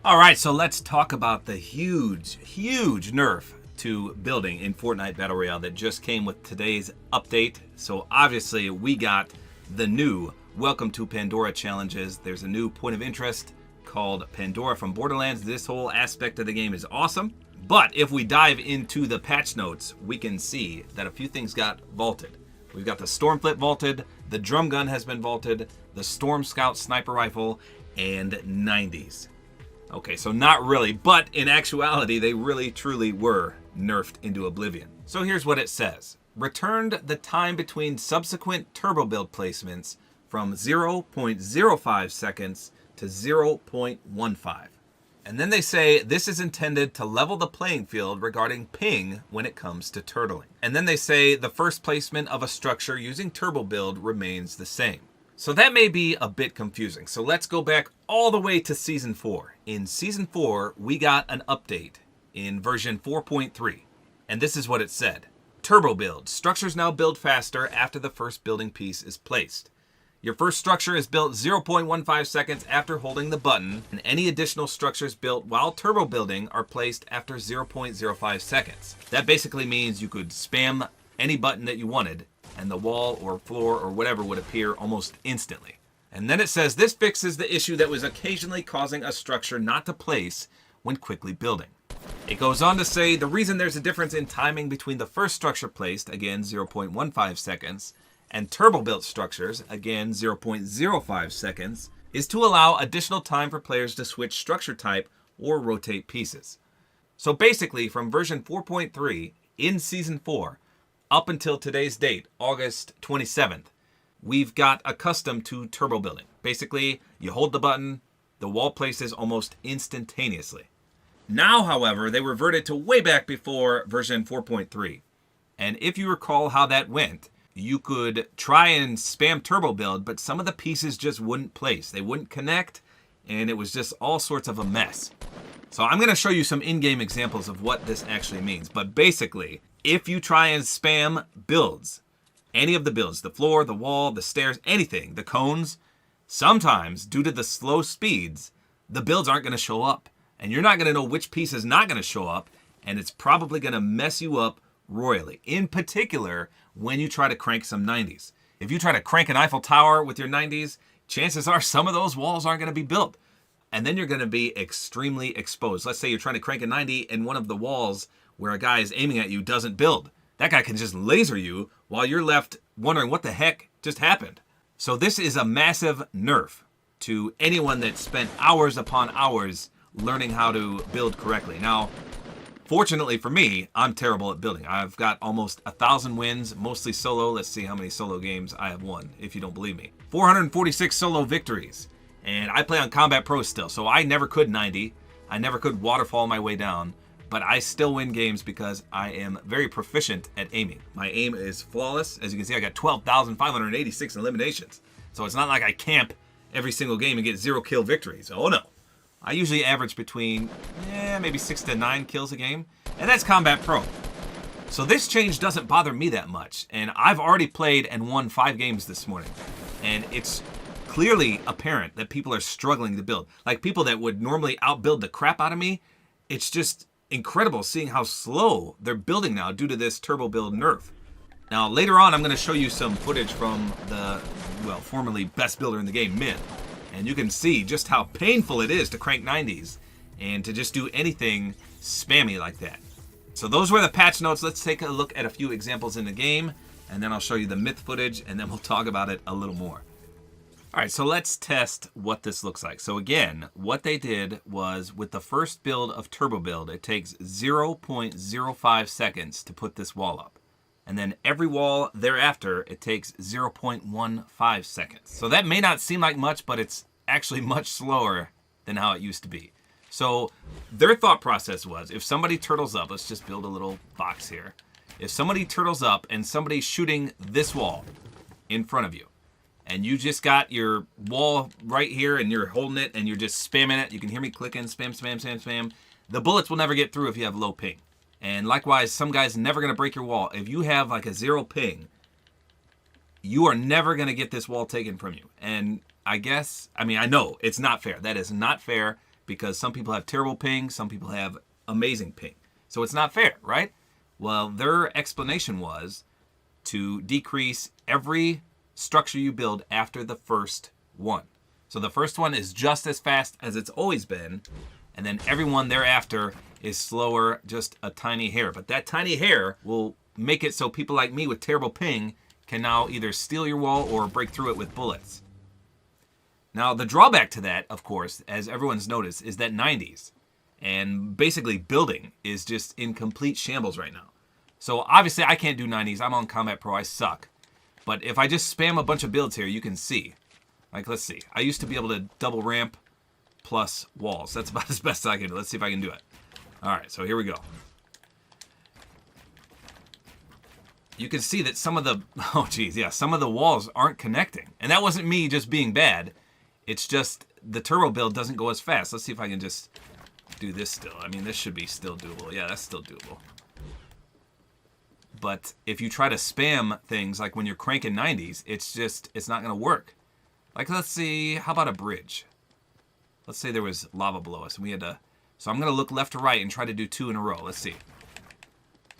All right, so let's talk about the huge nerf to building in Fortnite Battle Royale that just came with today's update. So obviously we got the new Welcome to Pandora challenges. There's a new point of interest called Pandora from Borderlands. This whole aspect of the game is awesome. But if we dive into the patch notes, we can see that a few things got vaulted. We've got the Storm Flip vaulted, the Drum Gun has been vaulted, the Storm Scout Sniper Rifle, and 90s. Okay, so not really, but in actuality, they really truly were nerfed into oblivion. So here's what it says. Returned the time between subsequent turbo build placements from 0.05 seconds to 0.15. And then they say this is intended to level the playing field regarding ping when it comes to turtling. And then they say the first placement of a structure using turbo build remains the same. So that may be a bit confusing. So let's go back all the way to Season 4. In Season 4, we got an update in version 4.3. And this is what it said. Turbo build. Structures now build faster after the first building piece is placed. Your first structure is built 0.15 seconds after holding the button, and any additional structures built while turbo building are placed after 0.05 seconds. That basically means you could spam any button that you wanted, and the wall or floor or whatever would appear almost instantly. And then it says this fixes the issue that was occasionally causing a structure not to place when quickly building. It goes on to say the reason there's a difference in timing between the first structure placed, again 0.15 seconds, and turbo built structures, again 0.05 seconds, is to allow additional time for players to switch structure type or rotate pieces. So basically from version 4.3 in Season 4, up until today's date, August 27th, we've got accustomed to turbo building. Basically, you hold the button, the wall places almost instantaneously. Now, however, they reverted to way back before version 4.3. And if you recall how that went, you could try and spam turbo build, but some of the pieces just wouldn't place. They wouldn't connect, and it was just all sorts of a mess. So I'm going to show you some in-game examples of what this actually means. But basically, if you try and spam builds, any of the builds, the floor, the wall, the stairs, anything, the cones, sometimes due to the slow speeds, the builds aren't going to show up. And you're not going to know which piece is not going to show up, and it's probably going to mess you up royally. In particular, when you try to crank some 90s. If you try to crank an Eiffel Tower with your 90s, chances are some of those walls aren't going to be built. And then you're going to be extremely exposed. Let's say you're trying to crank a 90 and one of the walls where a guy is aiming at you doesn't build. That guy can just laser you while you're left wondering what the heck just happened. So this is a massive nerf to anyone that spent hours upon hours learning how to build correctly. Now, fortunately for me, I'm terrible at building. I've got almost 1,000 wins, mostly solo. Let's see how many solo games I have won, if you don't believe me. 446 solo victories. And I play on Combat Pro still, so I never could 90. I never could waterfall my way down. But I still win games because I am very proficient at aiming. My aim is flawless. As you can see, I got 12,586 eliminations. So it's not like I camp every single game and get 0 kill victories. Oh no. I usually average between, maybe 6 to 9 kills a game. And that's Combat Pro. So this change doesn't bother me that much. And I've already played and won 5 games this morning. And it's clearly apparent that people are struggling to build. Like people that would normally outbuild the crap out of me, it's just incredible seeing how slow they're building now due to this turbo build nerf. Now later on I'm going to show you some footage from the, formerly best builder in the game, Min. And you can see just how painful it is to crank 90s and to just do anything spammy like that. So those were the patch notes. Let's take a look at a few examples in the game, and then I'll show you the myth footage, and then we'll talk about it a little more. All right, so let's test what this looks like. So again, what they did was with the first build of Turbo Build, it takes 0.05 seconds to put this wall up. And then every wall thereafter, it takes 0.15 seconds. So that may not seem like much, but it's actually much slower than how it used to be. So their thought process was, if somebody turtles up, let's just build a little box here. If somebody turtles up and somebody's shooting this wall in front of you, and you just got your wall right here and you're holding it and you're just spamming it, you can hear me clicking, spam, spam, spam, spam, the bullets will never get through if you have low ping. And likewise, some guys never going to break your wall. If you have like a 0 ping, you are never going to get this wall taken from you. And I know it's not fair. That is not fair because some people have terrible ping, some people have amazing ping. So it's not fair, right? Well, their explanation was to decrease every structure you build after the first one. So the first one is just as fast as it's always been, and then every one thereafter is slower just a tiny hair. But that tiny hair will make it so people like me with terrible ping can now either steal your wall or break through it with bullets. Now, the drawback to that, of course, as everyone's noticed, is that 90s and basically building is just in complete shambles right now. So obviously I can't do 90s. I'm on Combat Pro. I suck. But if I just spam a bunch of builds here, you can see. Like, let's see. I used to be able to double ramp plus walls. That's about as best as I can do. Let's see if I can do it. All right, so here we go. You can see that some of the, oh geez, yeah, some of the walls aren't connecting. And that wasn't me just being bad. It's just the turbo build doesn't go as fast. Let's see if I can just do this still. I mean, this should be still doable. Yeah, that's still doable. But if you try to spam things like when you're cranking 90s, it's not going to work. Like, let's see, how about a bridge? Let's say there was lava below us and we had to, so I'm going to look left to right and try to do 2 in a row. Let's see.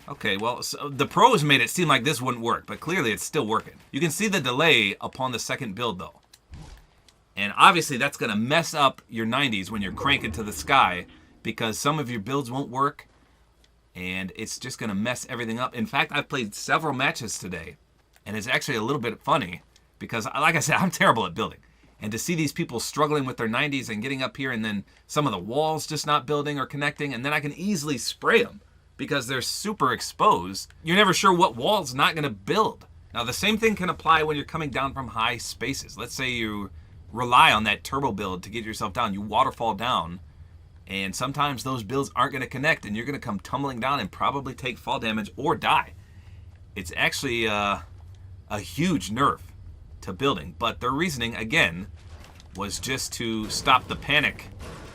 Okay, well, so the pros made it seem like this wouldn't work, but clearly it's still working. You can see the delay upon the second build, though. And obviously that's going to mess up your 90s when you're cranking to the sky, because some of your builds won't work, and it's just going to mess everything up. In fact, I've played several matches today, and it's actually a little bit funny, because, like I said, I'm terrible at building. And to see these people struggling with their 90s and getting up here, and then some of the walls just not building or connecting, and then I can easily spray them, because they're super exposed. You're never sure what wall's not going to build. Now, the same thing can apply when you're coming down from high spaces. Let's say you rely on that turbo build to get yourself down. You waterfall down, and sometimes those builds aren't going to connect, and you're going to come tumbling down and probably take fall damage or die. It's actually a huge nerf to building, but their reasoning, again, was just to stop the panic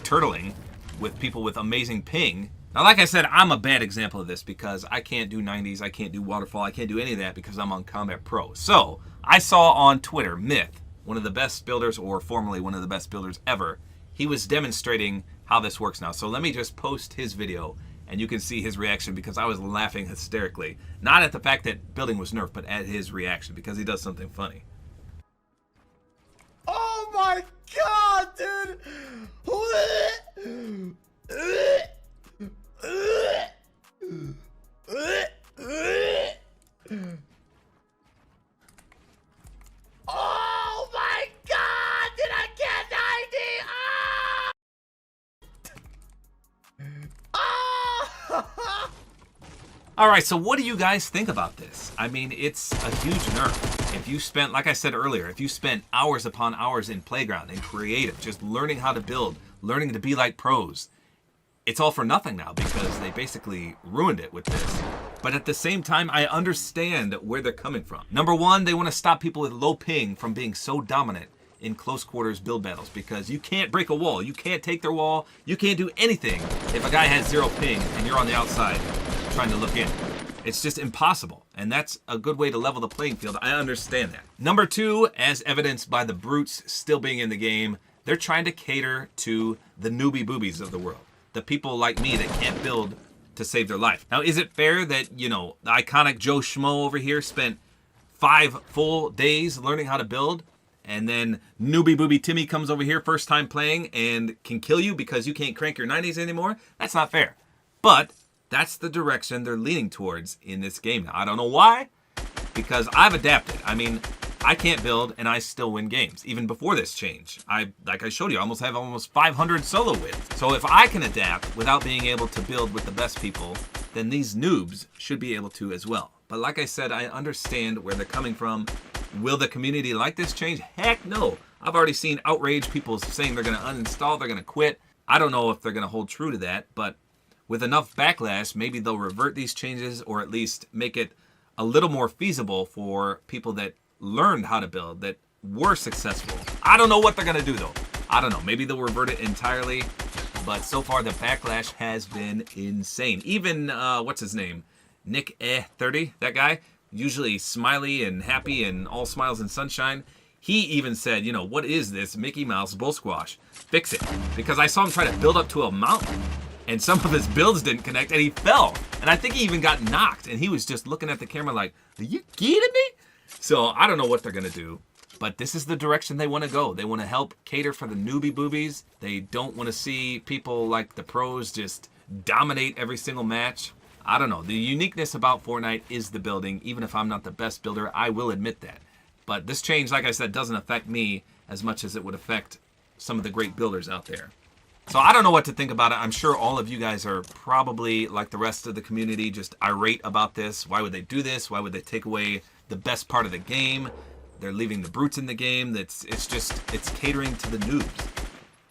turtling with people with amazing ping. Now, like I said, I'm a bad example of this because I can't do 90s, I can't do waterfall, I can't do any of that because I'm on Combat Pro. So, I saw on Twitter, Myth, one of the best builders, or formerly one of the best builders ever, he was demonstrating how this works now. So let me just post his video and you can see his reaction, because I was laughing hysterically. Not at the fact that building was nerfed, but at his reaction, because he does something funny. Oh my god, dude! Oh my god! Did I get 90? Ah! Alright, so what do you guys think about this? I mean, it's a huge nerf. If you spent, like I said earlier, if you spent hours upon hours in Playground and Creative, just learning how to build, learning to be like pros, it's all for nothing now because they basically ruined it with this. But at the same time, I understand where they're coming from. Number one, they want to stop people with low ping from being so dominant in close quarters build battles, because you can't break a wall, you can't take their wall, you can't do anything if a guy has 0 ping and you're on the outside trying to look in. It's just impossible, and that's a good way to level the playing field. I understand that. Number two, as evidenced by the brutes still being in the game, they're trying to cater to the newbie boobies of the world. The people like me that can't build to save their life. Now, is it fair that, you know, the iconic Joe Schmo over here spent 5 full days learning how to build, and then newbie booby Timmy comes over here first time playing and can kill you because you can't crank your 90s anymore? That's not fair. But that's the direction they're leaning towards in this game now. I don't know why, because I've adapted. I mean, I can't build and I still win games, even before this change. Like I showed you, I almost have 500 solo wins. So if I can adapt without being able to build with the best people, then these noobs should be able to as well. But like I said, I understand where they're coming from. Will the community like this change? Heck no. I've already seen outrage, people saying they're going to uninstall, they're going to quit. I don't know if they're going to hold true to that, but with enough backlash, maybe they'll revert these changes, or at least make it a little more feasible for people that learned how to build, that were successful. I don't know what they're going to do, though. I don't know. Maybe they'll revert it entirely, but so far the backlash has been insane. Even, what's his name? Nick 30, that guy, usually smiley and happy and all smiles and sunshine. He even said, you know, what is this Mickey Mouse bull squash? Fix it. Because I saw him try to build up to a mountain, and some of his builds didn't connect, and he fell. And I think he even got knocked, and he was just looking at the camera like, are you kidding me? So I don't know what they're going to do, but this is the direction they want to go. They want to help cater for the newbie boobies. They don't want to see people like the pros just dominate every single match. I don't know. The uniqueness about Fortnite is the building. Even if I'm not the best builder, I will admit that. But this change, like I said, doesn't affect me as much as it would affect some of the great builders out there. So I don't know what to think about it. I'm sure all of you guys are probably, like the rest of the community, just irate about this. Why would they do this? Why would they take away the best part of the game? They're leaving the brutes in the game. It's catering to the noobs.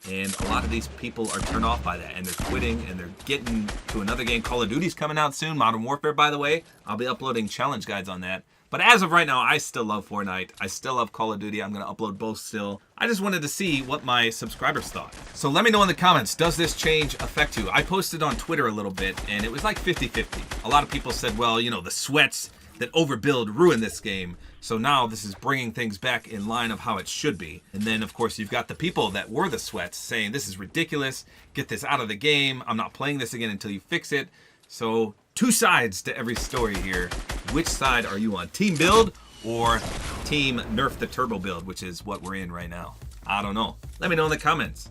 And a lot of these people are turned off by that, and they're quitting, and they're getting to another game. Call of Duty's coming out soon, Modern Warfare, by the way. I'll be uploading challenge guides on that. But as of right now, I still love Fortnite. I still love Call of Duty. I'm going to upload both still. I just wanted to see what my subscribers thought. So let me know in the comments, does this change affect you? I posted on Twitter a little bit, and it was like 50-50. A lot of people said, well, you know, the sweats that overbuild ruin this game. So now this is bringing things back in line of how it should be. And then, of course, you've got the people that were the sweats saying, this is ridiculous. Get this out of the game. I'm not playing this again until you fix it. So two sides to every story here. Which side are you on? Team build or team nerf the turbo build, which is what we're in right now? I don't know. Let me know in the comments.